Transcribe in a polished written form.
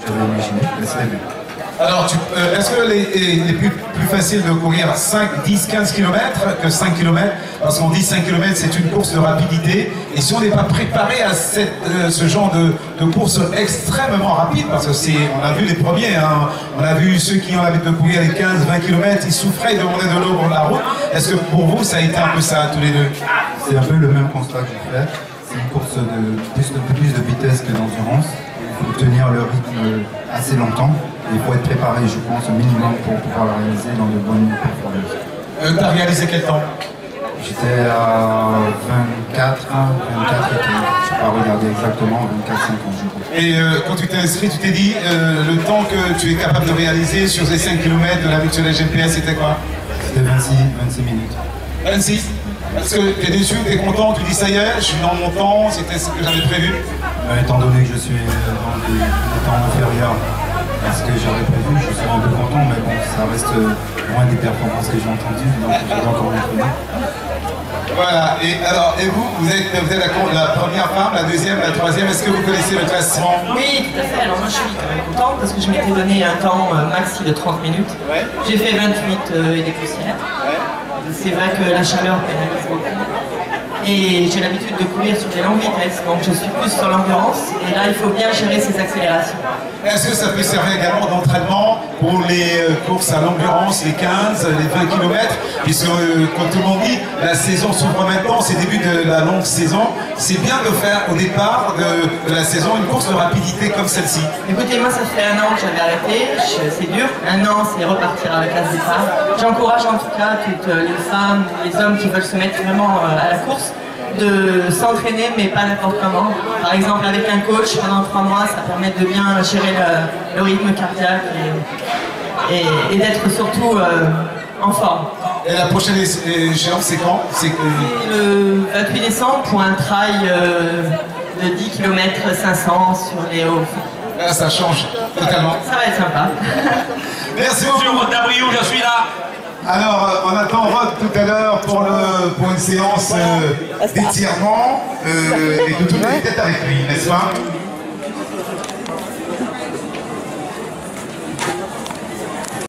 J'avais imaginé, mais c'est bien. Alors, est-ce que il est plus facile de courir 5, 10, 15 km que 5 km? Parce qu'on dit 5 km, c'est une course de rapidité. Et si on n'est pas préparé à ce genre de course extrêmement rapide, parce que on a vu les premiers, hein, on a vu ceux qui ont l'habitude de courir les 15, 20 km, ils souffraient, ils demandaient de l'eau pour la route. Est-ce que pour vous, ça a été un peu ça, tous les deux? C'est un peu le même constat que j'ai fait. C'est une course de plus de vitesse que d'endurance. Il faut tenir le rythme assez longtemps. Il faut être préparé, je pense, au minimum pour pouvoir la réaliser dans de bonnes performances. T'as réalisé quel temps? J'étais à 24 et quelques. Je n'ai pas regardé exactement, 24-50 je crois. Et quand tu t'es inscrit, tu t'es dit, le temps que tu es capable de réaliser sur ces 5 km de la mutuelle GPS, c'était quoi? C'était 26 minutes. 26? Est-ce que tu es déçu, tu es content, tu dis ça y est, je suis dans mon temps, c'était ce que j'avais prévu? Étant donné que je suis dans des temps inférieurs à ce que j'avais prévu, je suis un peu content, mais bon, ça reste loin des performances que j'ai entendues, donc je dois encore m'entraîner. Voilà, et alors, et vous êtes la première femme, la deuxième, la troisième, est-ce que vous connaissez le classement? Oui, tout à fait. Alors moi je suis quand même contente parce que je m'étais donné un temps maxi de 30 minutes. Ouais. J'ai fait 28 et des poussières. Ouais. C'est vrai que la chaleur pénalise beaucoup. Et j'ai l'habitude de courir sur des longues vitesses, donc je suis plus sur l'endurance. Et là, il faut bien gérer ces accélérations. Est-ce que ça peut servir également d'entraînement pour les courses à l'endurance, les 15, les 20 km? Puisque, comme tout le monde dit, la saison s'ouvre maintenant, c'est le début de la longue saison. C'est bien de faire au départ de la saison une course de rapidité comme celle-ci. Écoutez, moi ça fait 1 an que j'avais arrêté, c'est dur. 1 an, c'est repartir avec la départ. J'encourage en tout cas toutes les femmes, les hommes qui veulent se mettre vraiment à la course, de s'entraîner, mais pas n'importe comment. Par exemple, avec un coach pendant 3 mois, ça permet de bien gérer le rythme cardiaque et d'être surtout en forme. Et la prochaine échéance, c'est quand? C'est le 28 décembre pour un trail de 10 km 500 sur les hauts. Là, ça change totalement. Ça va être sympa. Merci beaucoup. Monsieur Dabriou, je suis là. Alors, on attend Rod tout à l'heure pour une séance d'étirement et de toutes les têtes avec lui, n'est-ce pas?